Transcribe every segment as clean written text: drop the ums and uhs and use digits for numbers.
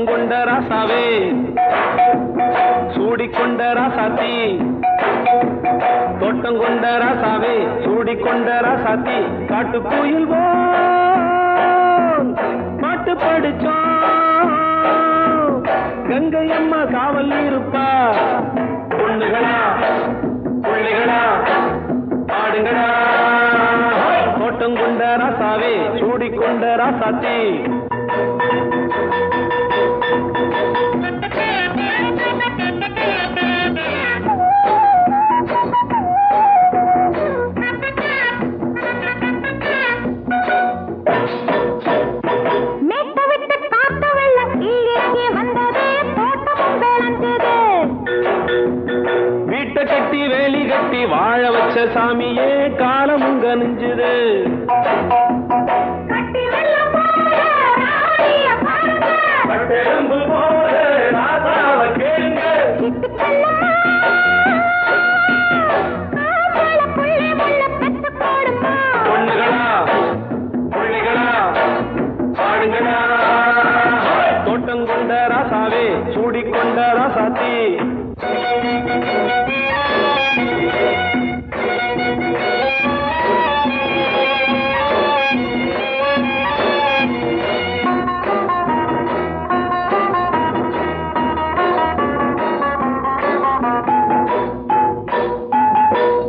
கொண்ட ராசாவே சூடிக்கொண்ட ராசாத்தி தோட்டம் கொண்ட ராசாவே சூடிக்கொண்ட ராசாத்தி காட்டு கோயில் பாட்டு படிச்சோம் கங்கை அம்மா காவல் இருப்பா பொண்ணுகளா பிள்ளைகளா ஆடுங்களா தோட்டம் கொண்ட ராசாவே சூடிக்கொண்ட ராசாத்தி வீட்டை கட்டி வேலி கட்டி வாழ வச்ச சாமியே காலமுங்க நெஞ்சுது பொண்ணுகளா பிள்ளைகளா ஆடுங்களா தோட்டம் கொண்ட ராசாவே சூடிக்கொண்ட ராசாத்தி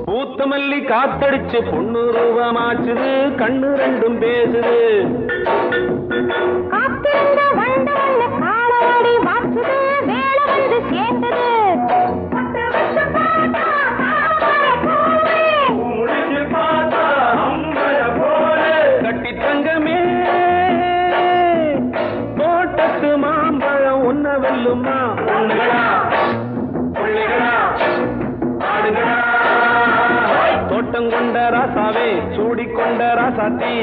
பூத்தமல்லி காத்தடிச்சு பொண்ணு ரூபமாச்சுது கண்ணு ரெண்டும் பேசுது கட்டி தங்கமே தோட்டத்து மாம்பழம் உன்ன வெல்லுமா பொண்ணுகளா பிள்ளைகளா ஆடுகளா தோட்டம் கொண்ட ராசாவே சூடிக்கொண்ட ராசாத்தி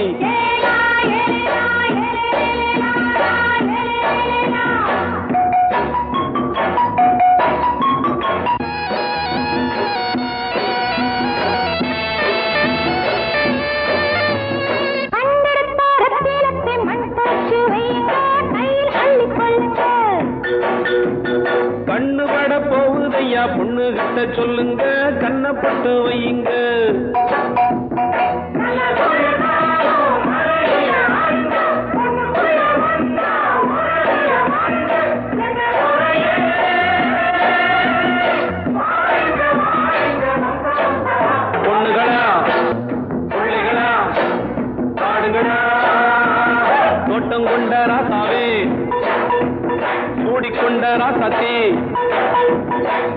கண்ணு பட போகுதையா பொண்ணு கிட்ட சொல்லுங்க கண்ணப்பட்டு வையுங்க பொண்ணுகளா பிள்ளைகளா ஆடுகளா தோட்டம் கொண்ட ராசாவே சூடிக்கொண்ட ராசாத்தி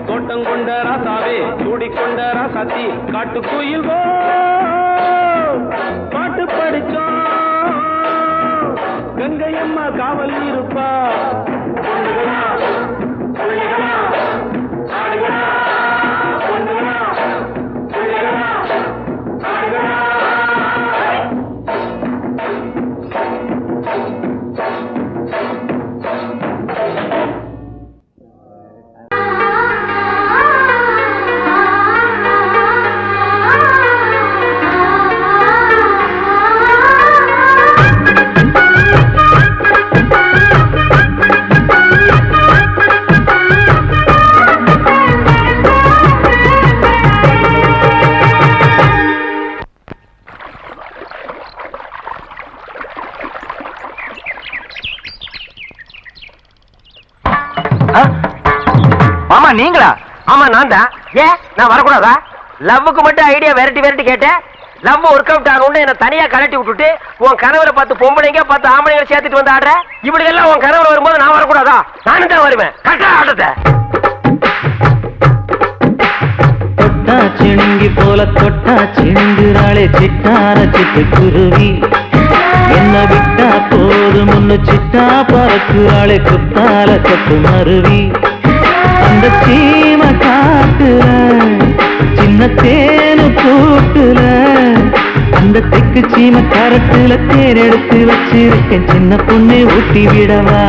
தோட்டம் கொண்ட ராசாவே சூடிக்கொண்ட ராசாத்தி காட்டு கோயில் பாட்டு படிச்சோம் கங்கை அம்மா காவல் இருப்பா பொண்ணுகளா பிள்ளைகளா ஆடுகளா பொண்ணுகளா பிள்ளைகளா ஆடுகளா மாமா நீங்களா? ஆமா நான் தான். ஏன் நான் வரக்கூடாதா? லவ்வுக்கு மட்டும் ஐடியா வெரைட்டி வெரைட்டி கேட்டேன். லவ் ஒர்க் அவுட் ஆகணும்னு என்ன தனியா கலட்டி விட்டுட்டு உன் கனவுல பார்த்து பொம்பளைங்க பார்த்து ஆம்பளைங்க சேர்த்துட்டு வந்து ஆடுற. இப்படி எல்லாம் உன் கனவுல வரும்போது நான் வரக்கூடாதா? நானும் தான் வருவேன். கரெக்டா ஆட்டத்தை தொட்டா சிணுங்கி போல தொட்டா சிணுங்குறாளே சிட்டார சிட்டு குருவி என்ன விட்டா போதும் முன்னு சிட்டா பறக்குறாளே குத்தால கொத்து மருவி அந்த சீம காட்டுல சின்ன தேனு கூட்டுல அந்த தெக்கு சீம கரட்டுல தேர் எடுத்து வச்சிருக்கேன் சின்ன பொண்ணு ஊட்டி விடவா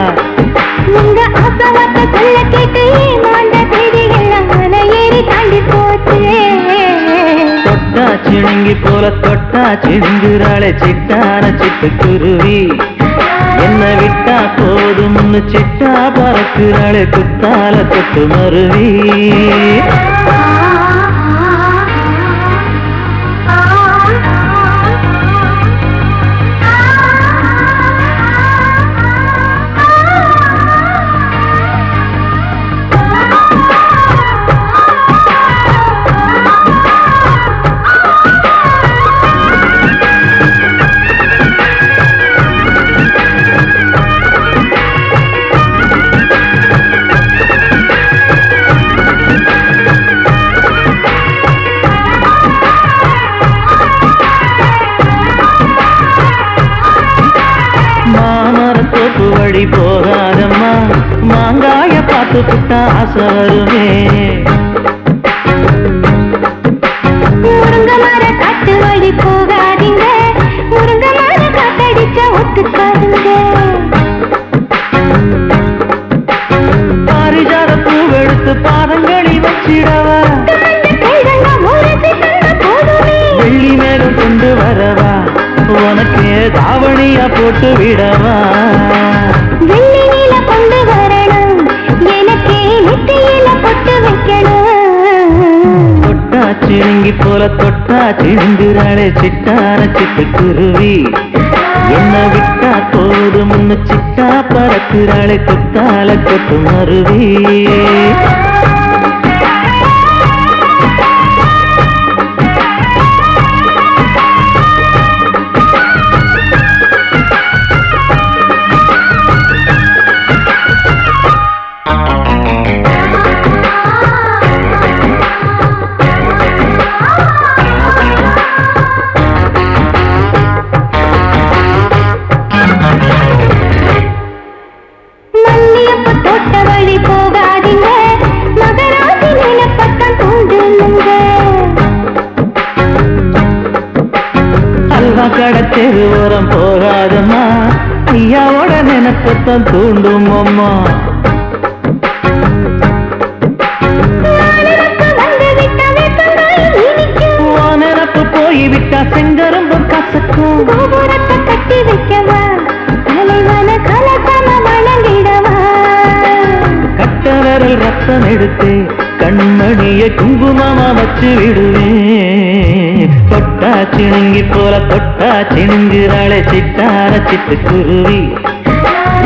உங்க ஆசவாத்த சொல்ல கேட்டு மாண்ட தேடி எல்லாம் மலை ஏறி தாண்டி போச்சு தொட்டா சிணுங்கி போல தொட்டா சிணுங்குறாளே சிட்டார சிட்டு குருவி என்ன விட்டா போதும்னு சிட்டா பறக்குறாளே குத்தால கொத்து மருவி மாமரத்தோப்பு வழி போகாதம்மா மாங்காய பார்த்து புட்டா ஆசை வருமே முருங்க மர காட்டு வழி போகாதீங்க முருங்க மர காத்தடிச்ச ஒத்துக்காதுங்க பாரிஜாத பூவெடுத்து பாதங்களில் வச்சிடவா வெள்ளி மேகம் கொண்டு வரவா உனக்கு தாவணியா போட்டு விடவா வெள்ளி நீல கொண்டு வரணும் எனக்கே நெத்தியில பொட்டு வைக்கணும் தொட்டா சிணுங்கி போல தொட்டா சிணுங்குறாளே சிட்டார சிட்டு குருவி என்ன விட்டா போதும் முன்னு சிட்டா பறக்குறாளே குத்தால கொத்து மருவி மல்லியப்ப தோட்ட வழி போகாதீங்க மகராசி நிலப்பட்டம் தூண்டுங்க அல்வா கடை தெருவோரம் போகாதம்மா ஐயாவோட நினைப்பத்தான் தூண்டும் அம்மா நினப்பு போய்விட்டா செங்கரும்பும் கசக்கும் கோபுரத்தை கட்டி வைக்கவா தலைவன கலசம வணங்கிடவா கட்ட விரல் ரத்தம் எடுத்து கண்மணிய குங்குமமா வச்சு விடுவேன் தொட்டா சிணுங்கி போல தொட்டா சிணுங்குறாளே சிட்டார சிட்டு குருவி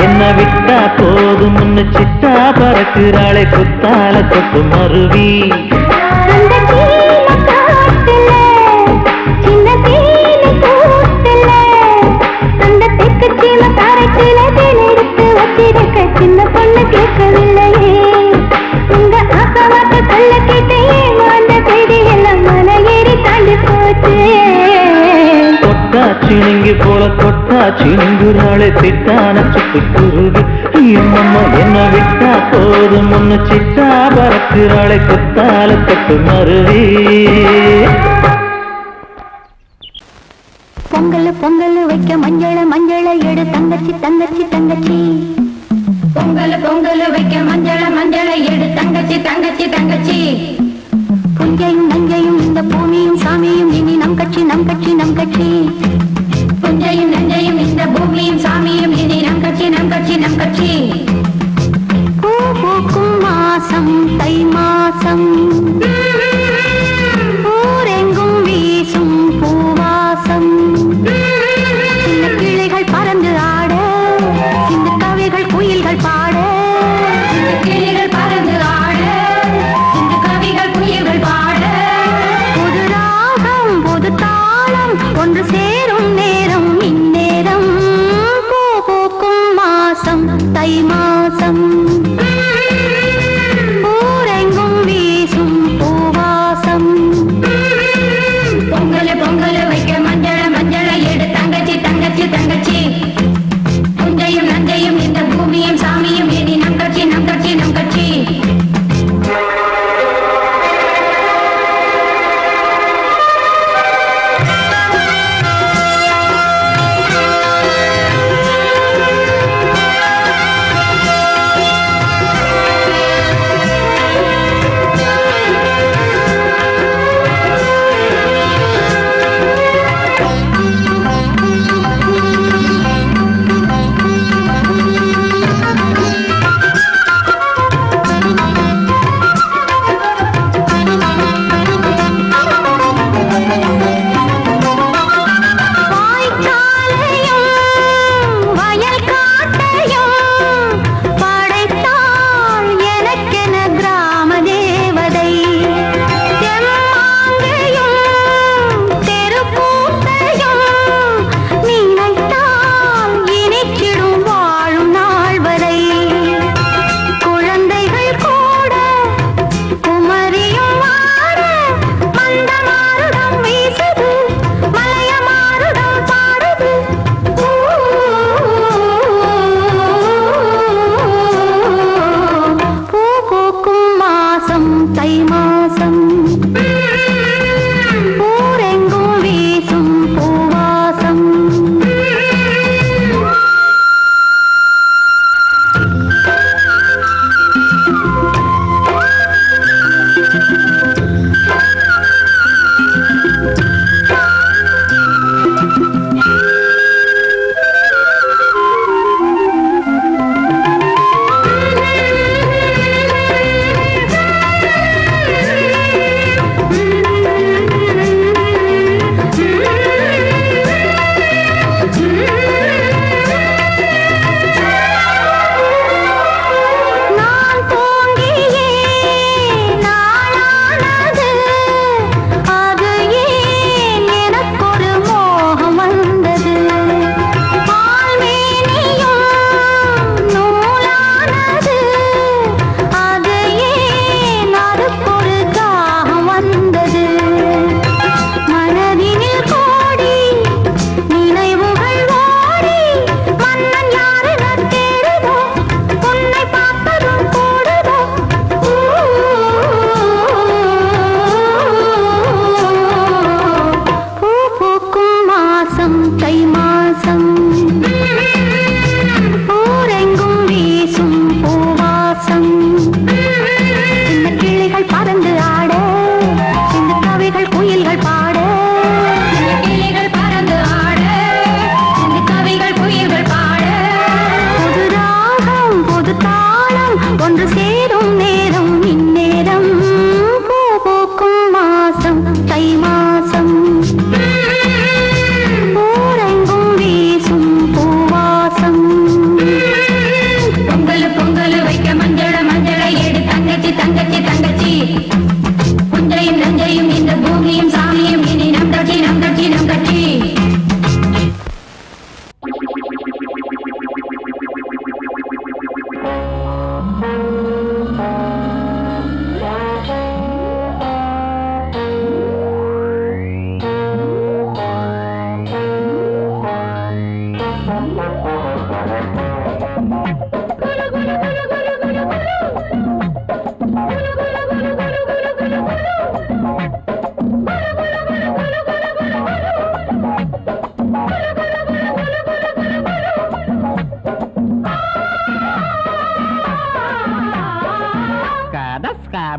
என்ன விட்டா போதும் முன்னு சிட்டா பறக்குறாளே குத்தால கொத்து மருவி அந்த சீன காட்டுல சின்ன தேனி கூட்டுல அந்த தெற்கு சீன காரைக்குல தேன் எடுத்து வச்சிருக்க சின்ன பொண்ணு கேட்கவில்லையே உங்க ஆசவாட்ட சொல்ல கேட்டு ஏமாந்த செய்தி எல்லாம் மலை ஏறி தாண்டி போச்சு தொட்டா சிணுங்கி போல தொட்டா சிணுங்குறாளே சிட்டான சிட்டு குருவி அம்மம்மா என்ன விட்டா போதும் முன்னு சிட்டா பறக்குறாளே குத்தால கொத்து மருவி பொங்கல் பொங்கல் வைக்க மஞ்சள மஞ்சள எடு தங்கச்சி தங்கச்சி தங்கச்சி பொங்கல் பொங்கல் வைக்க மஞ்சள மஞ்சள எடு தங்கச்சி தங்கச்சி தங்கச்சி புஞ்சையும் நஞ்சையும் இந்த பூமியும் சாமியும் இனி நம் கட்சி நம் கட்சி நம் கட்சி புஞ்சையும் நஞ்சையும் இந்த பூமியும் சாமியும் இனி நம் கட்சி நம் கட்சி நம் கட்சி பூ பூக்கும் மாசம் தை மாசம் ஊரெங்கும் வீசும் பூவாசம் சின்ன கிளைகள் பறந்து ஆட சின்ன கவிகள் குயில்கள் பாட சின்ன கிளைகள் பறந்து ஆட சின்ன கவிகள் குயில்கள் பாட புது ராகம் புது தாளம் ஒன்று சேரும் நேரம் இந்நேரம் பூ பூக்கும் மாசம் தை மாசம் ஊரெங்கும் வீசும் பூவாசம் பொங்கல் பொங்கல் வைக்க மஞ்சள மஞ்சள எடு தங்கச்சி தங்கச்சி தங்கச்சி புஞ்சையும் நஞ்சையும் இந்த பூமியும் சாமியும் இனி நம் கட்சி நம் கட்சி நம் கட்சி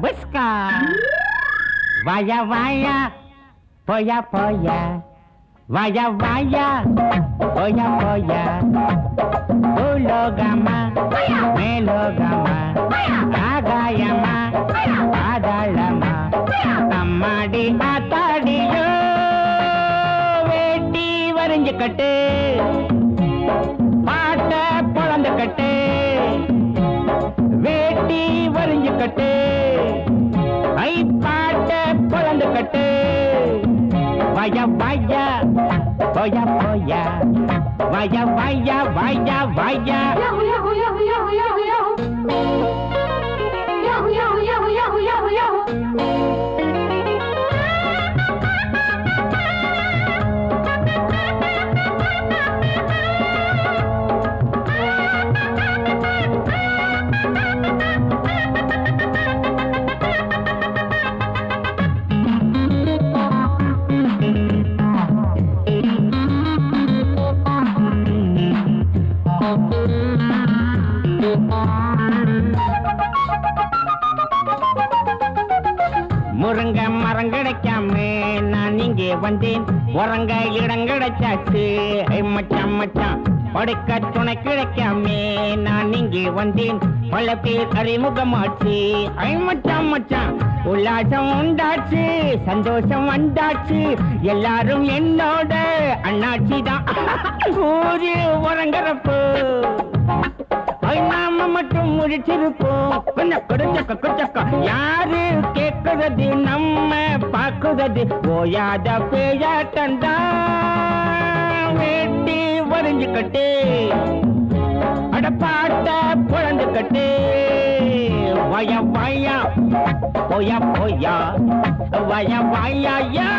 புஸ்கா வாயா வாயா போயா போயா வாயா வாயா போயா போயா பூலோகமா மேலோகமா ஆகாயமா பாதாளமா அம்மாடி ஆத்தாடியோ வேட்டி வரைஞ்சு கட்டு பாட்ட பொழந்து கட்டு வேட்டி வரைஞ்சு கட்டு ஐ பாட்ட பொழந்து கட்டு வாயா வாயா போயா போயா வாயா வாயா வாயா வாயா முருங்க மரம் கிடைக்காம நான் இங்கே வந்தேன் உறங்க இடம் கிடைச்சாச்சு மச்சான் மச்சான் படுக்க துணை கிடைக்காம நான் இங்கே வந்தேன் பல பேர் அறிமுகமாச்சு மச்சான் மச்சான் உல்லாசம் உண்டாச்சு சந்தோஷம் வந்தாச்சு எல்லாரும் என்னோட அண்ணாச்சி தான் ஊரு உறங்குறப்போ நாம மட்டும் முடிச்சிருப்போம் கொஞ்சம் குடிச்சக்க யாரு கேட்கறது நம்ம பாக்குறது ஓயாத பேயாட்டண்டா வேட்டி வரைஞ்சு கட்டு அடப்பாட்ட பொழந்து கட்டு வய வாயா போயா போயா வய வாயா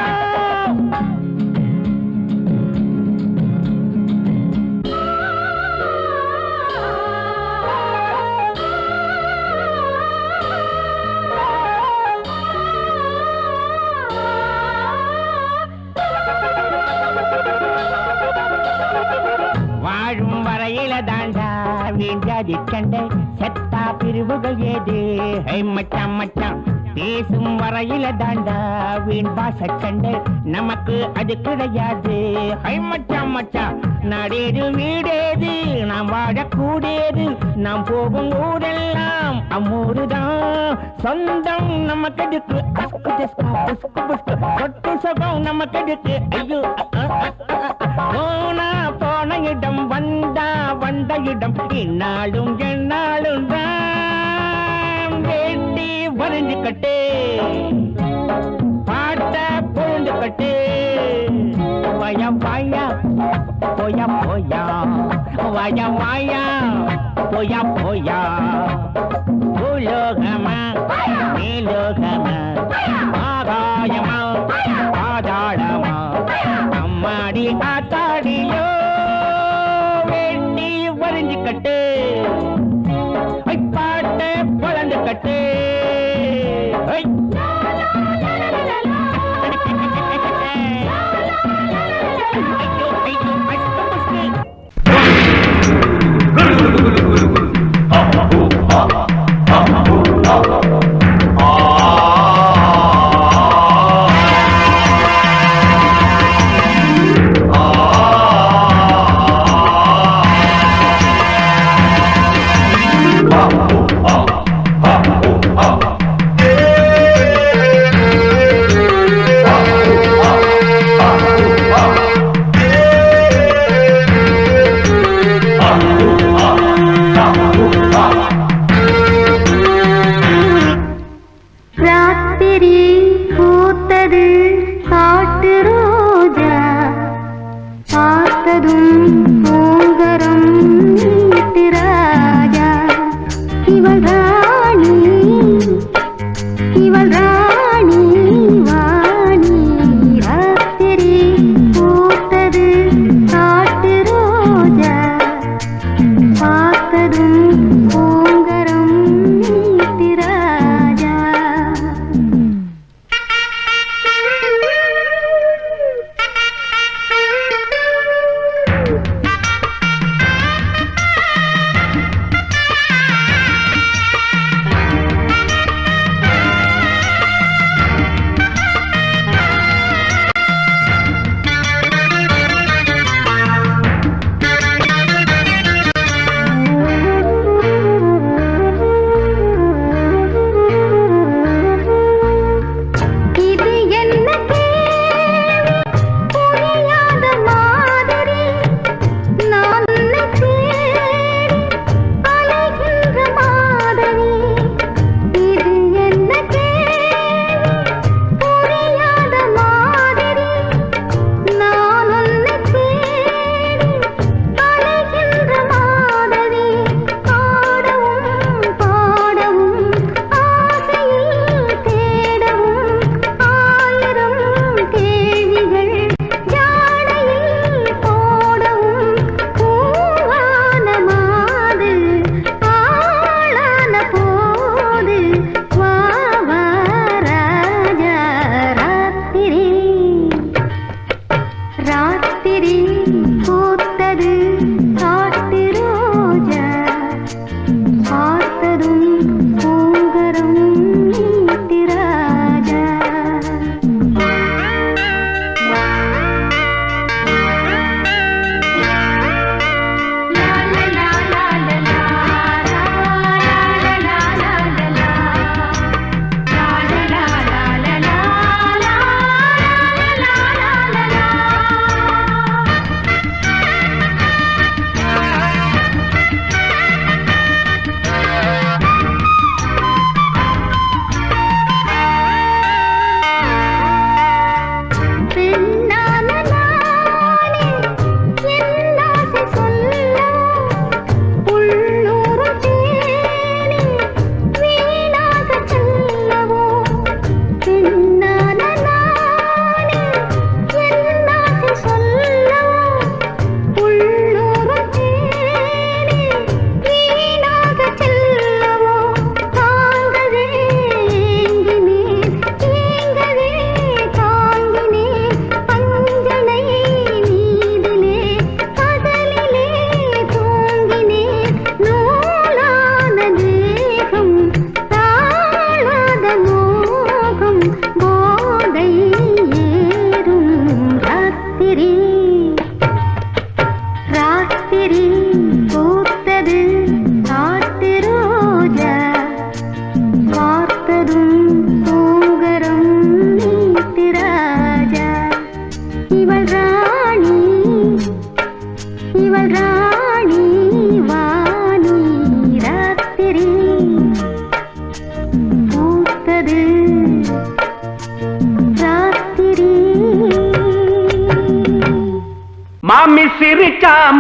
வாழும் வரையில தாண்டா வீண்டாதி கண்டை செத்தா பிரிவுகள் ஏது மச்சான் மச்சான் பேசும் வரையில தாண்டா வீண் பாச சண்டை நமக்கு அது கிடையாது மச்சான் மச்சான் நாடேது வீடேது நாம் வாழக்கூடியது நாம் போகும் ஊரெல்லாம் அம்மூருதான் சொந்தம் நமக்கு எதுக்கு சொட்டு சுகம் நமக்கு எதுக்கு ஐயோ போனா போன இடம் வந்தா வந்த இடம் இந்நாளும் எந்நாளும் தான் வேட்டி வரைஞ்சு கட்டு பாட்ட பொழுந்து கட்டு வய வாயா போயா போயா வய வாயா போயா போயா பூலோகமா மேலோகமா ஆகாயமா பாதாளமா அம்மாடி ஆத்தாடியோ வேட்டி வரைஞ்சு கட்டு பாட்ட பொழந்து கட்டு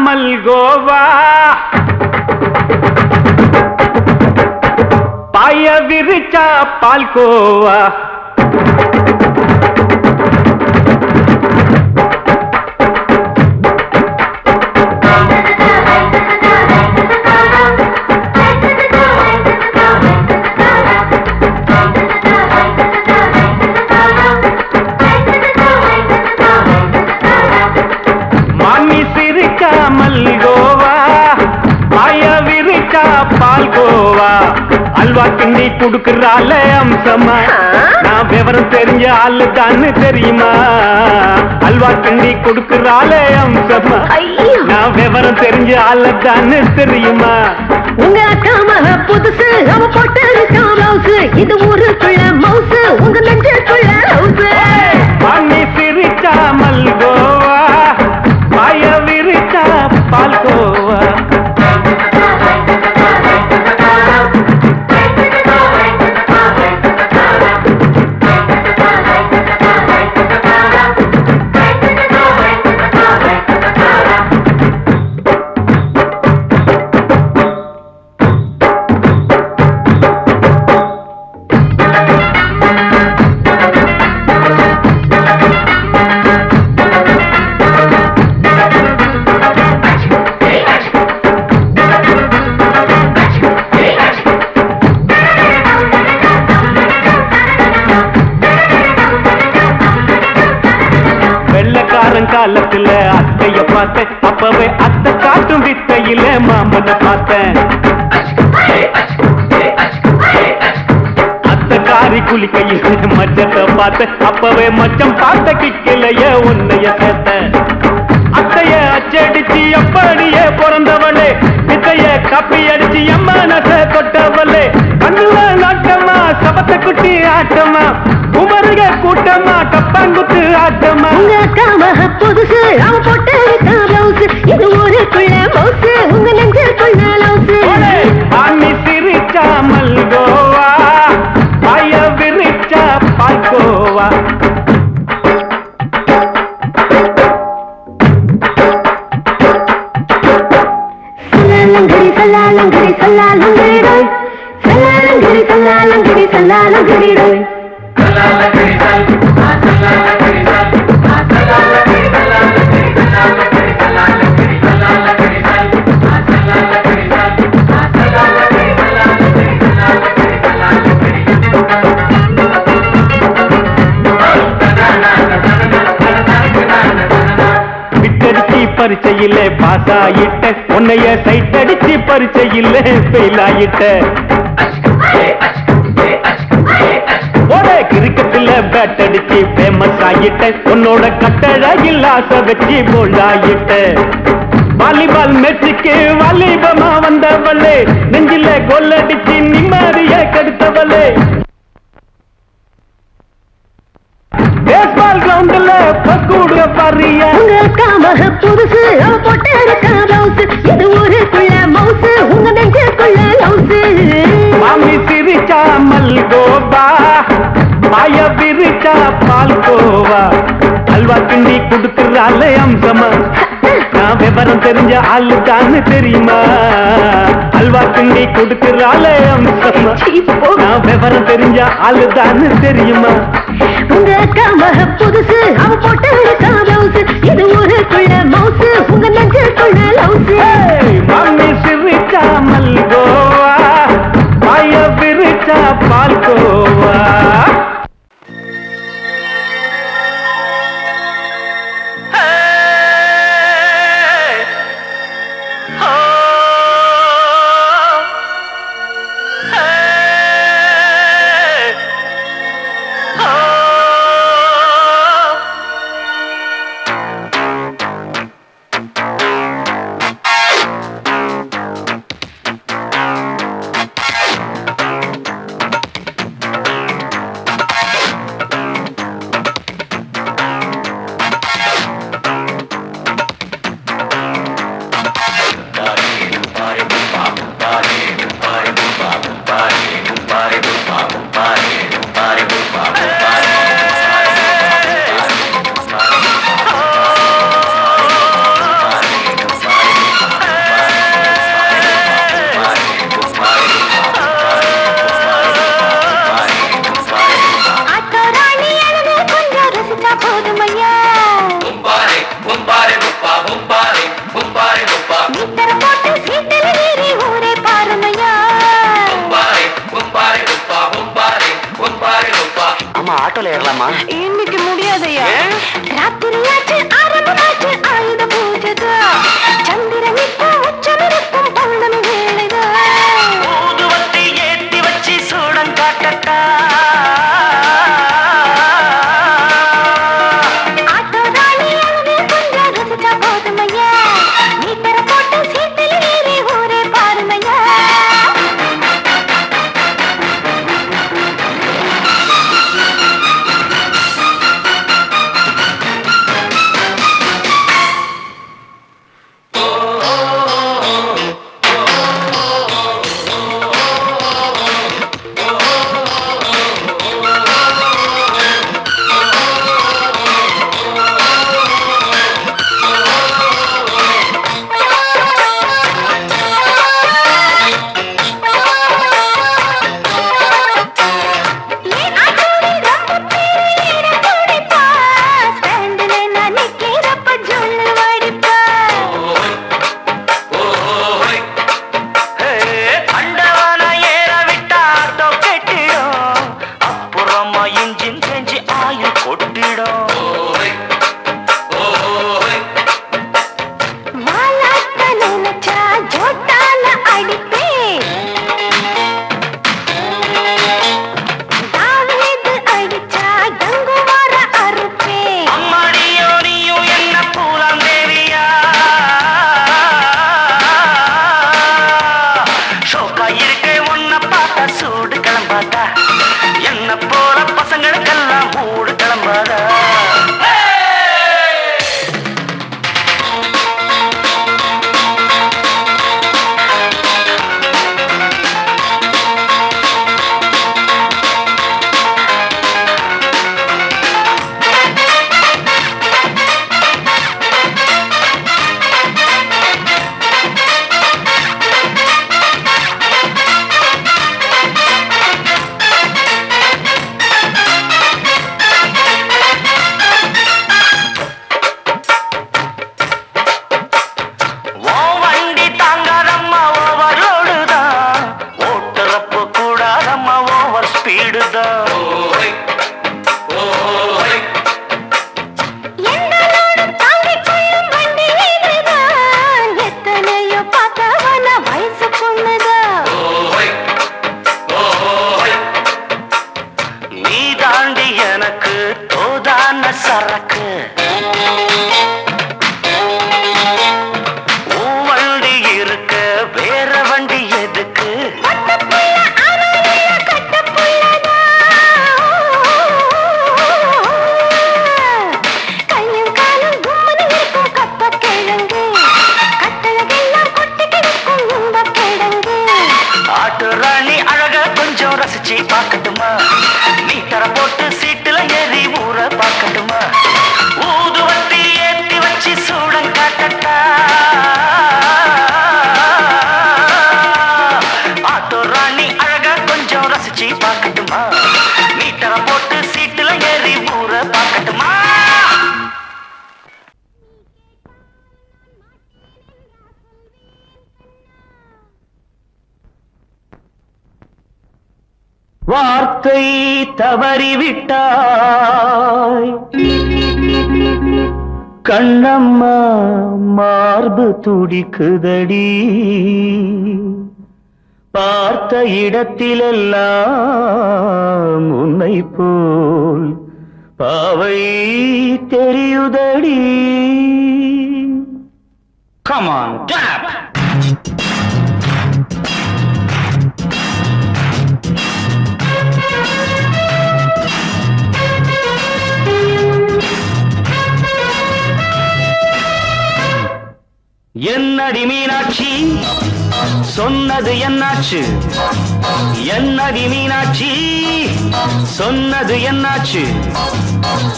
மல்கோவா பாய விரிச்சா பால்கோவா மல்கோவா பாய விரிச்சா பால்கோவா அல்வா கிண்டி குடுக்கறால அம்சமா நான் விவரம் தெரிஞ்ச ஆளு தான்னு தெரியுமா அல்வா கிண்டி குடுக்கறால அம்சமா நான் விவரம் தெரிஞ்ச ஆளு தான்னு தெரியுமா உங்க அக்கா மக புதுசு அவ போட்டு மவுசு இது ஊருக்குள்ள மவுசு உங்க நெஞ்சுக்குள்ள ஹவுசு பாணி சிரிச்சா மல்கோவா பாய விரிச்சா பால்கோவா காலத்துல அத்தைய பார்த்தேன் அப்பவே அத்தை காட்டும் வித்தையில மாமனை பார்த்தேன் அத்தை காரி குளிக்கையில் மச்சத்தை பார்த்தேன் அப்பவே மச்சம் பார்த்த கிக்கலைய உன்னைய சேர்த்தேன் அத்தைய அச்சடிச்சு அப்படியே பிறந்தவளே வித்தைய கப்பி அடிச்சு எம்மனச தொட்டவளே கண்ணுல நாட்டமா சபத்தை குட்டி ஆட்டமா குமருக கூட்டமா கப்பாங்குத்து ஆட்டமா புதுசு அவ போட்டு மவுசு இது ஊருக்குள்ள மவுசு உங்க நெஞ்சுக்குள்ள லவுசு பாணி சிரிச்சா மல்கோவா பாய விரிச்சா பால்கோவா சல்லாலங்கடி சல்லாலங்கடி ரோய் சல்லாலங்கடி சல்லாலங்கடி சல்லாலங்கடி ரோய் பரீட்சையில பாஸ் ஆயிட்ட உன்னைய சைட் அடிச்சு பரீட்சையில ஃபெயில் ஆயிட்ட கிரிக்கெட்ல பேட் அடிச்சு ஃபேமஸ் ஆயிட்ட உன்னோட கட்டழகில் ஆசை வச்சு போல்ட் ஆயிட்ட வாலிபால் மேட்சுக்கு வாலிபமா வந்தவளே நெஞ்சில கோல் அடிச்சு நிம்மதிய கெடுத்தவளே பேஸ்பால் கிரவுண்ட்ல பக்கூடுற பாரியா மக புதுசு அவ போட்டு மவுசு இது ஊருக்குள்ள மவுசு உங்க நெஞ்சுக்குள்ள லவுசு மாமி சிரிச்சா மல்கோவா பாய விரிச்சா பால்கோவா அல்வா கிண்டி குடுக்கறால அம்சமா நான் விவரம் தெரிஞ்ச ஆளு தான்னு தெரியுமா அல்வா கிண்டி குடுக்கறால அம்சமா நான் விவரம் தெரிஞ்ச ஆளு தான்னு தெரியுமா உங்க அக்கா மக புதுசு அவ போட்டு மவுசு இது ஊருக்குள்ள மவுசு உங்க நெஞ்சுக்குள்ள லவுசு மாமி சிரிச்சா மல்கோவா பாய விரிச்சா பால்கோவா மேல ஏறலாமா? இன்னைக்கு முடியாதையா. ராத்திரியாச்சு ஆரம்பமாச்சு ஆயுத பூஜைதா. சந்திரன் இப்போ உச்சமிருக்கும் பௌர்ணமி வேளைதா. ஊதுவத்தி ஏத்தி வச்சு சூடம் காட்டட்டா. ஆட்டோ ராணி அங்கே கொஞ்சம் ருசிச்சா போதுமையா. மீட்டரை போட்டு சீட்டில் ஏறி ஊரே பாருமையா. வார்த்தை தவறிவிட்டாய் கண்ணம்மா மார்பு துடிக்குதடி பார்த்த இடத்திலெல்லாம் உன்னை போல் பாவை தெரியுதடி. Come on, tap! என்னடி மீனாட்சி சொன்னது என்னாச்சு? என்னடி மீனாட்சி சொன்னது என்னாச்சு?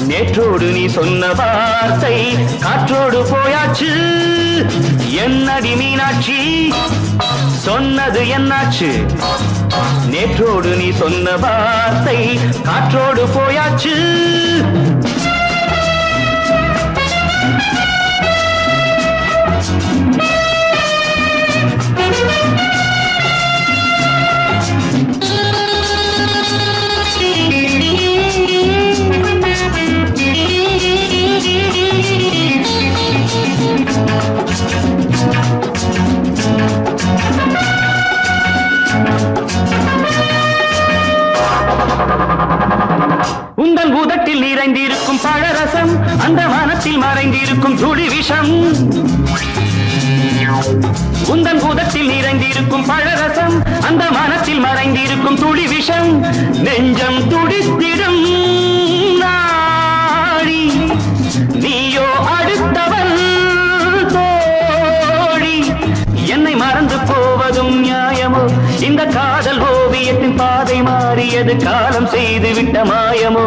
நேற்றோடு நீ சொன்ன வார்த்தை காற்றோடு போயாச்சு. என்னடி மீனாட்சி சொன்னது என்னாச்சு? நேற்றோடு நீ சொன்ன வார்த்தை காற்றோடு போயாச்சு. கூதத்தில் நிறைந்திருக்கும் பழரசம் அந்த மனத்தில் மறைந்திருக்கும் துளி விஷம் உந்தன் கூதத்தில் நிறைந்திருக்கும் பழரசம் அந்த மனத்தில் மறைந்திருக்கும் துளி விஷம் நெஞ்சம் துடித்திடும் நாடி நீயோ அடுத்தவன் தோழி என்னை மறந்து போவதும் நியாயமோ இந்த காதல் ஓவியத்தின் பாதை மாறியது காலம் செய்து விட்ட மாயமோ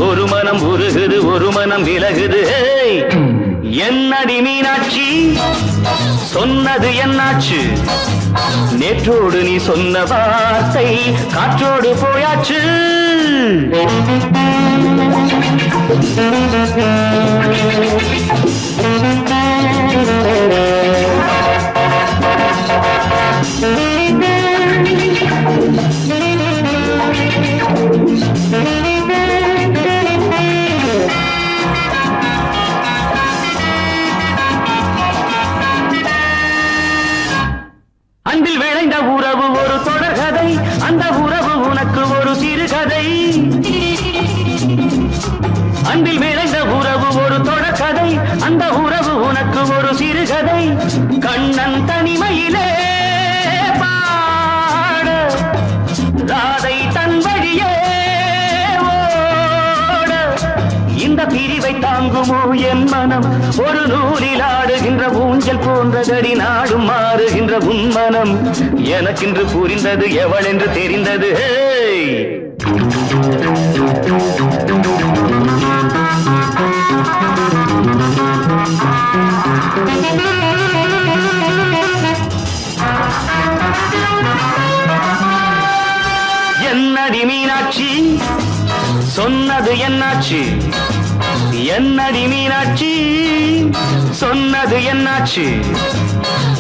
ஒரு மனம் உருகுது ஒரு மனம் விலகுது என்னடி மீனாட்சி சொன்னது என்னாச்சு நேற்றோடு நீ சொன்ன வார்த்தை காற்றோடு போயாச்சு அன்பில் விளைந்த உறவு ஒரு தொடர்கதை அந்த உறவு உனக்கு ஒரு சிறுகதை அன்பில் விளைந்த உறவு ஒரு தொடர்கதை அந்த உறவு உனக்கு ஒரு சிறுகதை கண்ணன் தனிமையிலே பாட ராதை தன் வழியே ஓட இந்த பிரிவை தாங்குமோ என் மனம் ஒரு நூலில் ஆடுகின்ற ஊஞ்சல் போன்றதடி நாடும் மாறுகின்ற உன்மனம் எனக்கென்று புரிந்தது எவள் என்று தெரிந்தது என்னடி மீனாட்சி சொன்னது என்னாச்சு என்னடி மீனாட்சி சொன்னது என்னாச்சு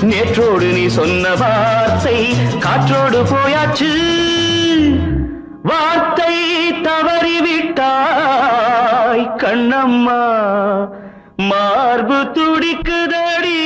நேற்றோடு நீ சொன்ன வார்த்தை காற்றோடு போயாச்சு வார்த்தை தவறிவிட்டாய் கண்ணம்மா மார்பு துடிக்குதடி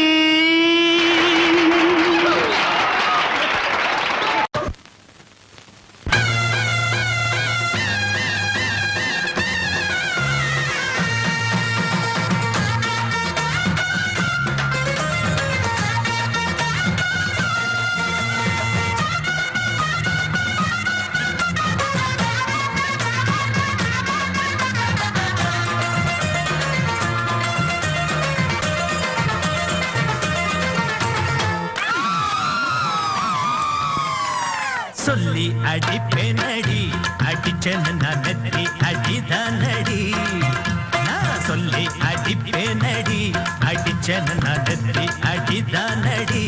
சொல்லி அடிப்பேனடி அடிச்சேன்னு நான் நெத்தி அடிதானடி நான் சொல்லி அடிப்பேனடி அடிச்சேன்னு நான் நெத்தி அடிதானடி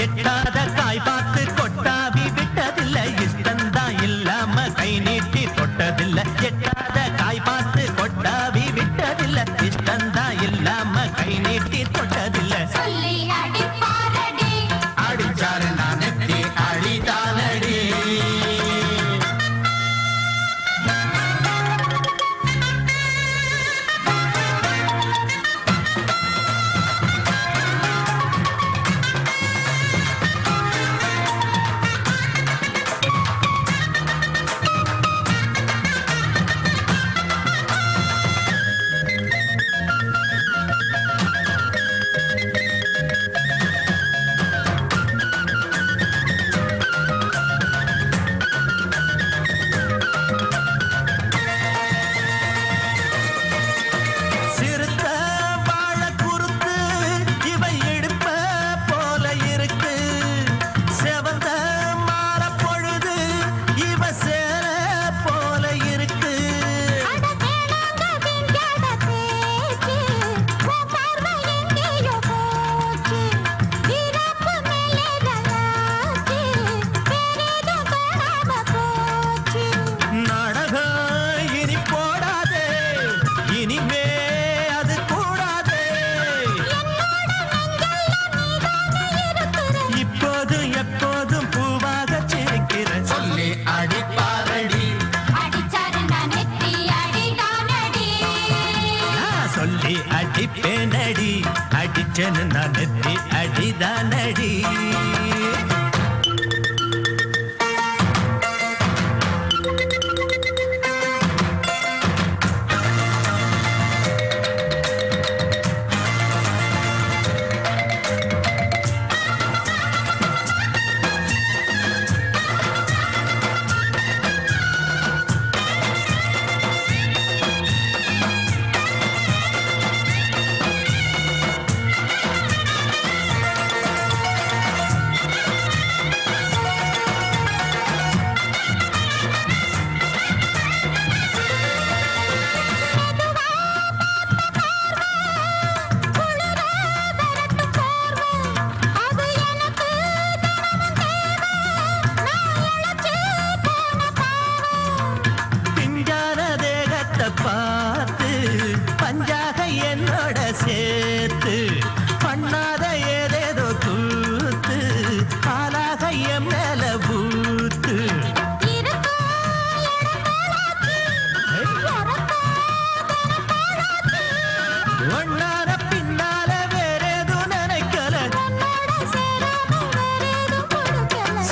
எட்டாத காய் பார்த்து கொட்டாவி விட்டதில்லை இஷ்டந்தான் இல்லாம கை நீட்டி தொட்டதில்லை எட்டாத காய் பார்த்து கொட்டாவி விட்டதில்லை இஷ்டந்தான் இல்லாம கை நீட்டி தொட்டதில்லை சொல்லி அடிப்பாரடி அடிச்சாரு நான் நெத்தி அடிதானடி அடிப்பேனடி அடிச்சேன்னு நான் நெத்தி அடிதானடி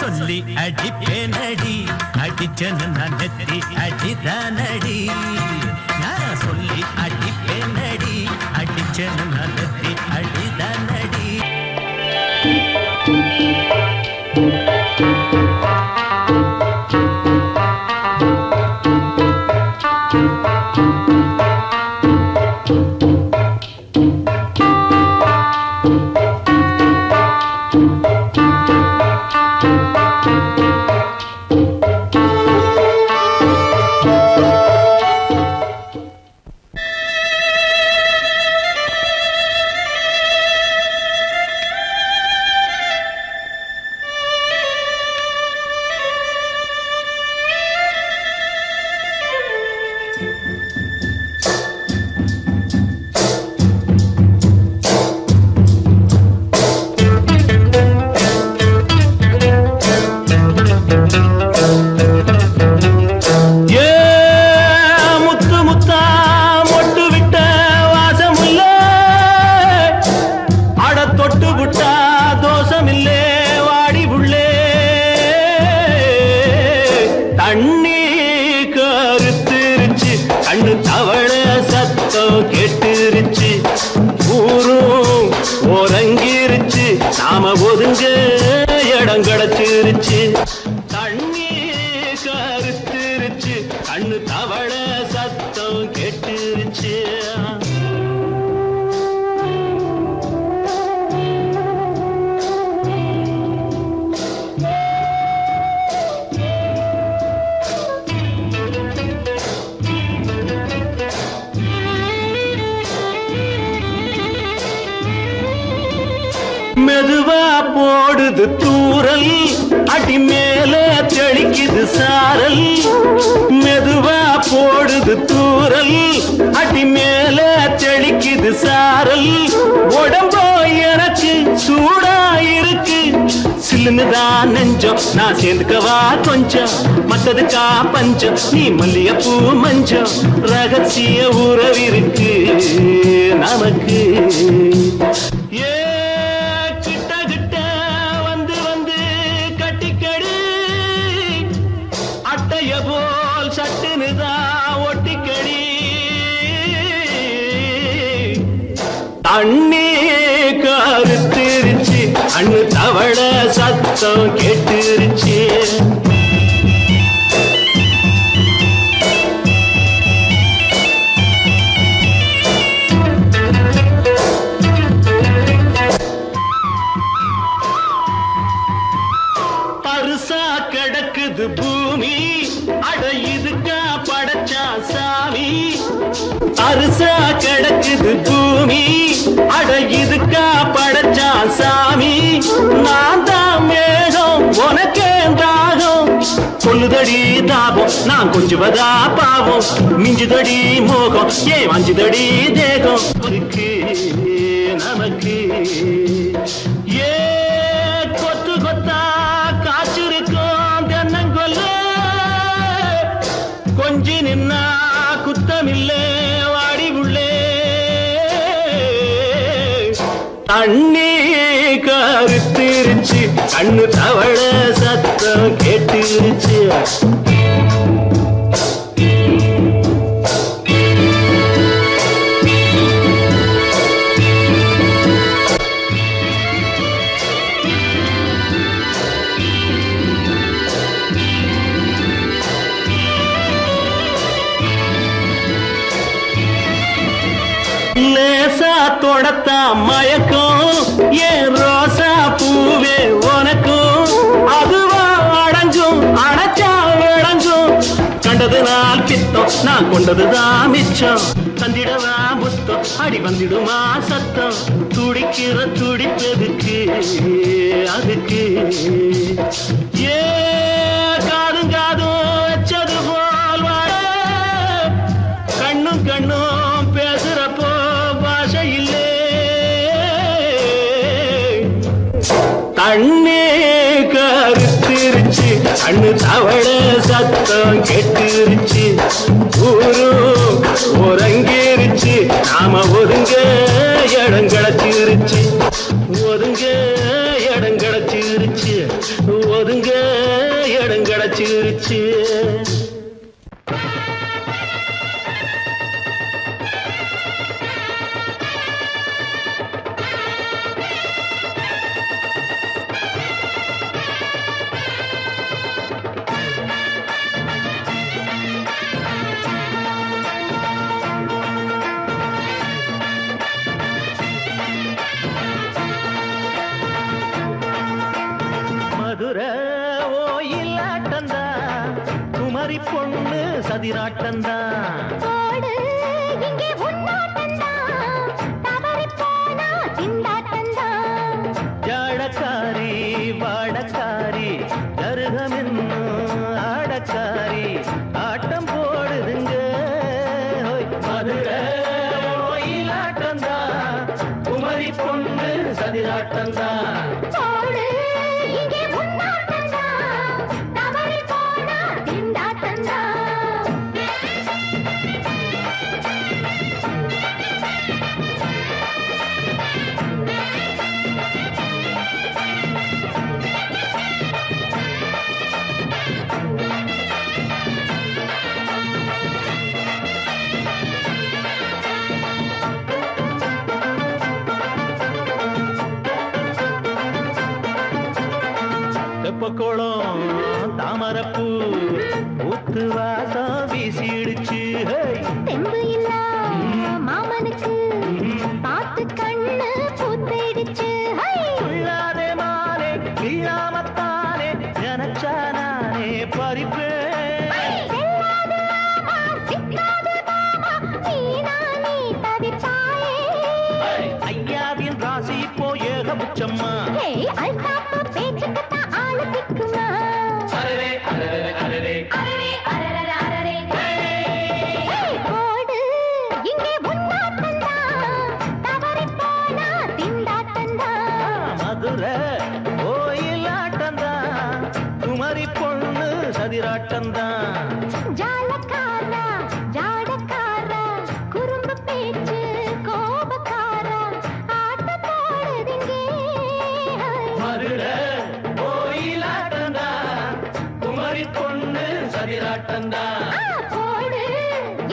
சொல்லி அடிப்பேனடி அடிச்சனு நான் நெத்தி அடிதானடி நான் சொல்லி அடிப்பேனடி அடிச்சனு நான் நெத்தி அடிதானடி மெதுவா போடுது தூரல் அடி மேல தெளிக்குது சாரல் மெதுவா போடுது தூரல் அடி மேல தெளிக்குது சாரல் உடம்போ எனக்கு சூடா இருக்கு சில்லுன்னுதான் நெஞ்சம் நான் சேர்ந்துக்கவா கொஞ்சம் மத்ததுக்கா பஞ்சம் நீ மல்லிகைப்பூ மஞ்சம் ரகசிய உறவிருக்கு நமக்கு அண்ணே கருத்திருச்சு அண்ணு தவள சத்தம் கேட்டுருச்சு பருசா கிடக்குது பூமி அட இதுக்கா படைச்சா சாமி அரிசா கிடக்குது பூமி அட இதுக்கா படைச்சா சாமி நான் தான் மேகம் உனக்கே தாகம் சொல்லுதடி தாபம் நான் கொஞ்சுவதா பாவம் மிஞ்சுதடி மோகம் ஏன் வஞ்சுதடி தேகம் இருக்கு நமக்கு ஏ கொத்து கொத்தா காய்ச்சிருக்கும் தென்னங்கொல்ல கொஞ்சி நின்னா குத்தமில்லே வாடி உள்ளே அண்ணே கருத்திருச்சு கண்ணு தவள சத்தம் கேட்டுருச்சு லேசா தொடத்தா மயக்கம் ஏன் ரோசா பூவே உனக்கும் அதுவா அடைஞ்சும் அடைச்சா விளங்கும் கண்டது நாள் பித்தம் நான் கொண்டதுதான் மிச்சம் தந்திடவா புத்தம் அடி வந்திடுமா சத்தம் துடிக்கிற துடிப்பதுக்கு அதுக்கு ஏ காதும் காதும் வச்சது போல் வாழ கண்ணும் கண்ணும் பேசுறப்போ பாஷை இல்லே கண்ணே கருத்திருச்சு கண்ணு தவள சத்தம் கெட்டுருச்சு ஊரு ஒரங்கிருச்சு நாம ஒதுங்க இடம் கிடைச்சிருச்சு ஒதுங்க இடம் கிடைச்சிருச்சு ஒதுங்க இடம் கிடைச்சிருச்சு. மதுரை ஓயிலாட்டந்தா குமரி பொண்ணு சதிராட்டந்தா ஜாடக்காரி வாடக்காரி கருகமின்னு ஆடக்காரி ஆட்டம் போடுதுங்க. மதுரை ஓயிலாட்டந்தா குமரி பொண்ணு சதிராட்டந்தா தெப்பக்குளம் தாமரப்பூ ஊத்து வாசம் வீசிடுச்சு. தெம்பு இல்ல மாமனுக்கு பார்த்து கண்ணு பூத்திடுச்சு. உள்ளாதே மாலே இல்லாமத்தானே நினைச்சா நானே பறிப்பேன். ஐயாவின் ராசி இப்போ ஏகபுச்சம்மா. மதுரை ஓயிலாட்டந்தா குமரி பொண்ணு சதிராட்டந்தா ஜாலக்காரா ஜாடக்காரா குறும்பு பேச்சு கோபக்காரா ஆட்ட போடுதுங்க. மதுரை ஓயிலாட்டந்தா குமரி பொண்ணு சதிராட்டந்தா போடு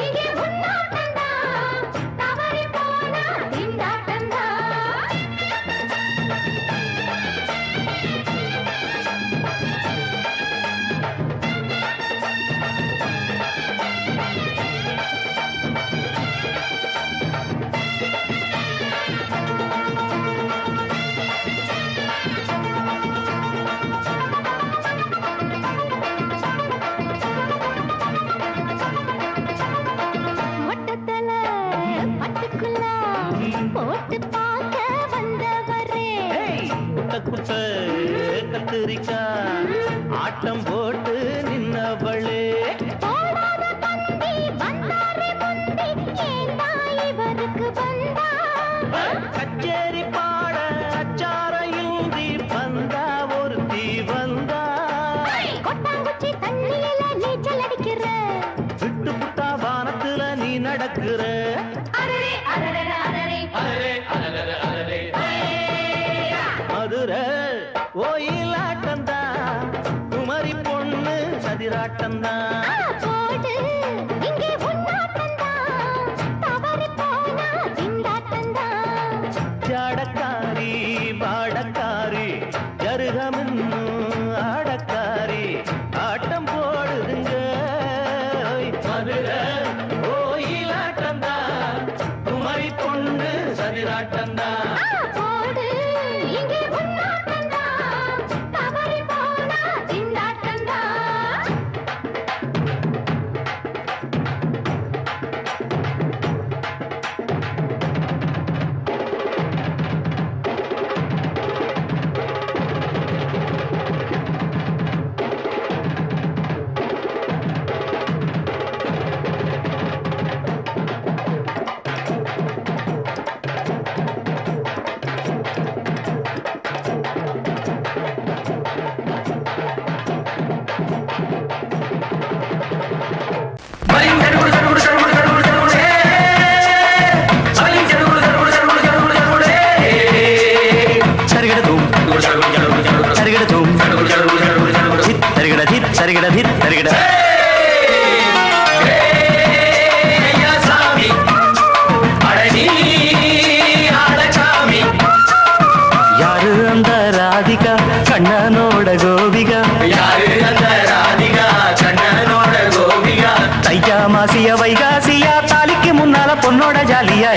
இங்கே உன்னாட்டந்தா தவறி போனா திண்டாட்டந்தா. மொட்டத்தல பட்டுக்குள்ள போட்டு பார்க்க வந்தவரே. குட்ட குட்ட கத்திரிக்கா ஆட்டம் போட்டு நின்னவளே. போடாத பந்தி வந்தாரே முந்தி ஏண்டா இவருக்கு வந்தா. கச்சேரி பாட அச்சார இந்தி வந்தா ஒருத்தி வந்தா. கொட்டாங்குச்சி தண்ணியில நீச்சல் அடிக்கிற. விட்டு புட்டா வானத்துல நீ நடக்கிற. அரரே அரரே அரரே மதுரை ஓயிலாட்டந்தா குமரி பொண்ணு சதிராட்டந்தா போடு இங்கே உன்னாட்டந்தா தவறி போனா திண்டாட்டந்தா. ஜாடக்காரி வாடக்காரி ஜருகமின்னு ஆடக்காரி ஆட்டம் போடுதுங்க. மதுரை ஓயிலாட்டந்தா குமரி பொண்ணு சதிராட்டந்தா போடு இங்கே உன்னாட்டந்தா தவறி போனா திண்டாட்டந்தா. தருகிட தித் தருகிட யாரு அந்த ராதிகா கண்ணனோட கோபிகா தையா மாசிய வைகாசியா தாலிக்கு முன்னால பொண்ணோட ஜாலியா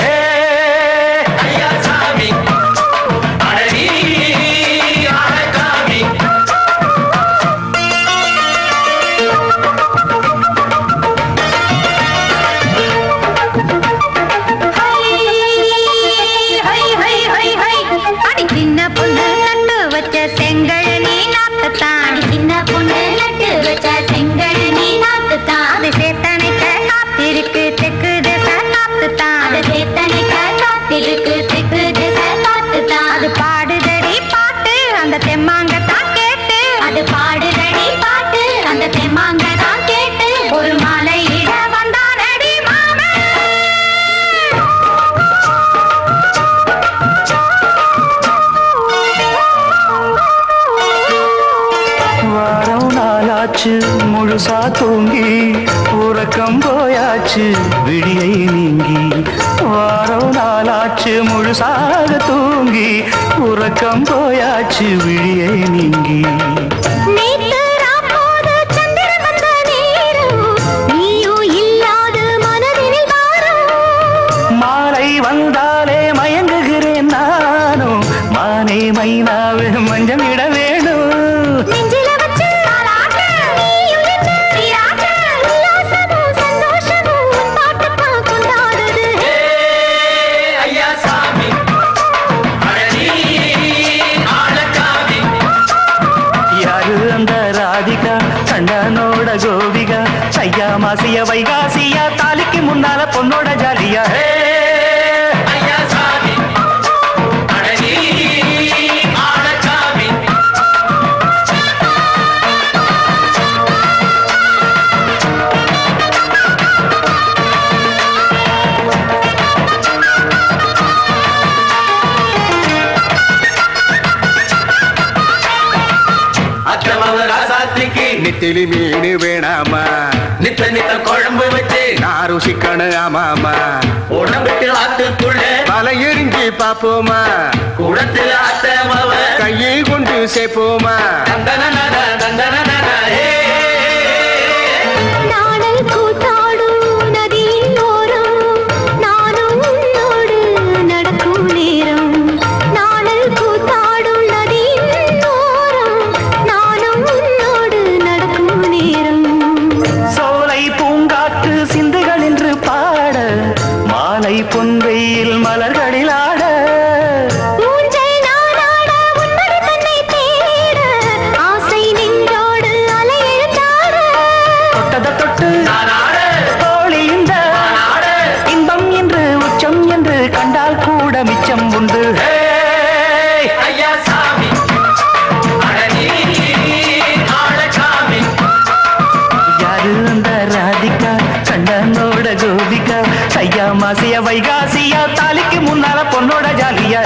முழுசா தூங்கி உறக்கம் போயாச்சு விடியை நீங்கி வாரம் நாளாச்சு முழுசாக தூங்கி உறக்கம் போயாச்சு விடியை நீங்கி மாலை வந்தாலே மயங்குகிறேன் நானும் மானே மைனாவே மஞ்சம் இட வேணும் கண்ணனோட கோபிகா சையா மாசிய வைகாசியா தாலிக்கு முன்னால பொண்ணோட ஜாலியா நெத்திலி மீன் வேணாமா நித்த நித்த குழம்பு வச்சு நான் ருசிக்கணும் ஆமாமா உடம்புக்கு ஆத்துக்குள்ள பல எரிஞ்சு பாப்போமா குடத்தில் ஆத்தமாவ கையை கொண்டு சேர்ப்போமா பொன்வெயில் மலர்களில் ஆட தொட்டத தொட்டு தோழி இந்த இன்பம் என்று உச்சம் என்று கண்டால் கூட மிச்சம் உண்டு யாரு அந்த ராதிகா கண்ணனோட கோபிகா சையா மாசிய வைகாசியா தாலிக்கு முன்னால பொண்ணோட ஜாலியா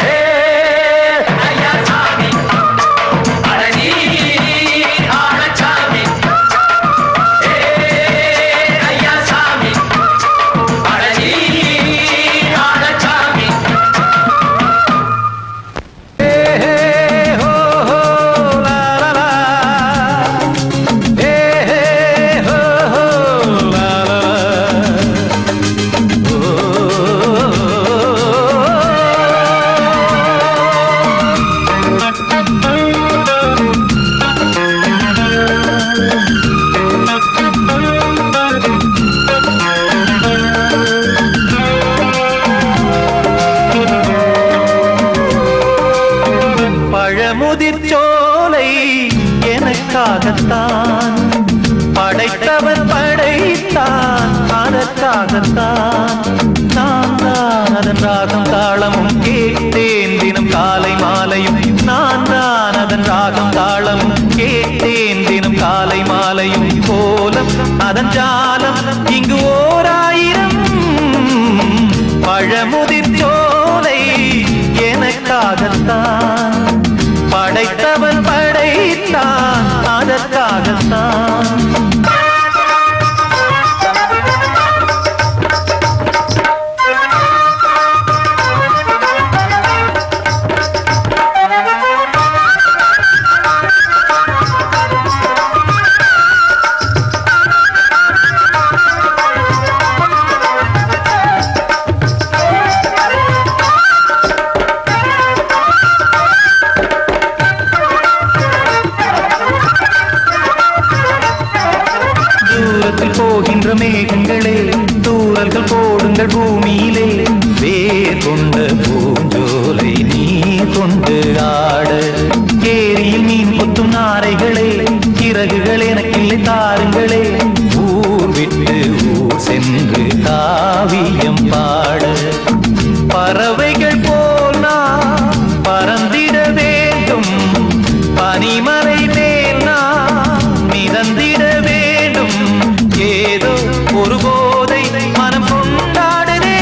முதிர்ச்சோலை எனக்காகத்தான் படைத்தவன் படைத்தான் அதற்காகத்தான் நான் தான் அதன் ராகம் தாளமும் கேட்டேன் தினம் காலை மாலையும் நான் தான் அதன் ராகம் தாளமும் கேட்டேன் தினம் காலை மாலையும் கோலம் அதன் ஜாலம் இங்கு ஓராயிரம் பழமுதிர்ச்சோலை எனக்காகத்தான் படைத்தவன் படைத்தான் அதற்காக எனக்காகத்தான். தூரத்தில் போகின்ற மேகங்களே, தூரல்கள் போடுங்கள் பூமியிலே, வேர் கொண்ட பூஞ்சோலை நீ கொண்டு ஆட. ஏரியில் மீன் கொத்தும் நாரைகளே, இறகுகள் எனக்கில்லை தாருங்களே, ஊர் விட்டு ஊர் சென்று காவியம் பாட. பறவைகள் போல் நான் பறந்திட வேண்டும், பனிமலை மேல் நான் மிதந்திட வேண்டும். ஏதோ ஒரு போதை மனம் கொண்டாடுதே,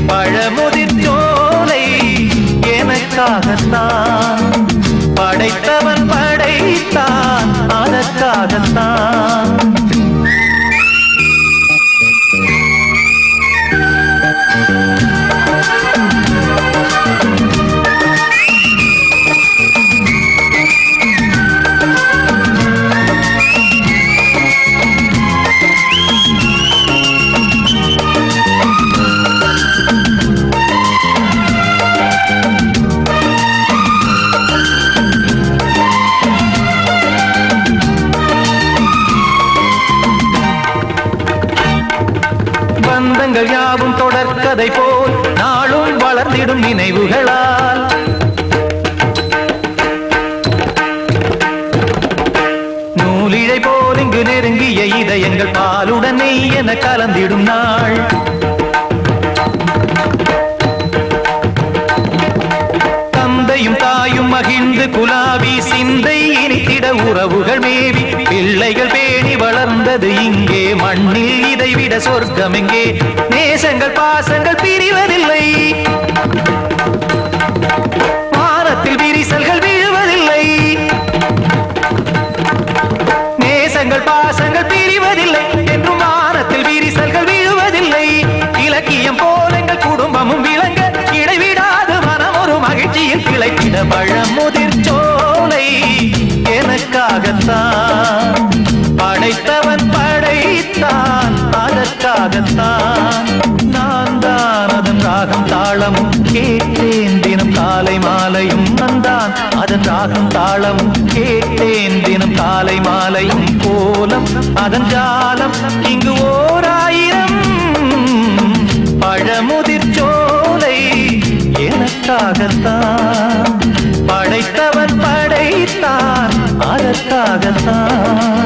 பழமுதிர் சோலை எனக்காகத்தான், படைத்தவன் படைத்தான் அதற்காகத்தான். பந்தங்கள் யாவும் தொடர்கதை போல் நாளும் வளர்ந்திடும் நினைவுகளால். நூலிழை போல் இங்கு நெருங்கிய இதயங்கள் பாலுடன் நெய் என கலந்திடும் நாள். தந்தையும் தாயும் மகிழ்ந்து குலாவி சிந்தை இனித்திட உறவுகள் மேவி பிள்ளைகள் பேணி வளர்ந்தது இங்கே மண்ணில், இதைவிட சொர்க்கம் எங்கே? நேசங்கள் பாசங்கள் பிரிவதில்லை, வானத்தில் விரிசல்கள் விழுவதில்லை. நேசங்கள் பாசங்கள் பிரிவதில்லை என்றும் வானத்தில் விரிசல்கள் விழுவதில்லை. இலக்கியம் போல எங்கள் குடும்பமும் விளங்க இடைவிடாது மனம் ஒரு மகிழ்ச்சியில் கிளைத்திட. பழமுதிர் சோலை எனக்காகத்தான், படைத்தவன் படைத்தான் அதற்காகத்தான். நான் தான் அதன் ராகம் தாளமும் கேட்டேன் தினம் காலை மாலையும். நந்தான் அதன் ராகம் தாளமும் கேட்டேன் தினம் காலை மாலையும். கோலம் அதன் ஜாலம் இங்கு ஓர் ஆயிரம். பழமுதிர் சோலை எனக்காகத்தான், படைத்தவன் படைத்தான் அதற்காகத்தான்.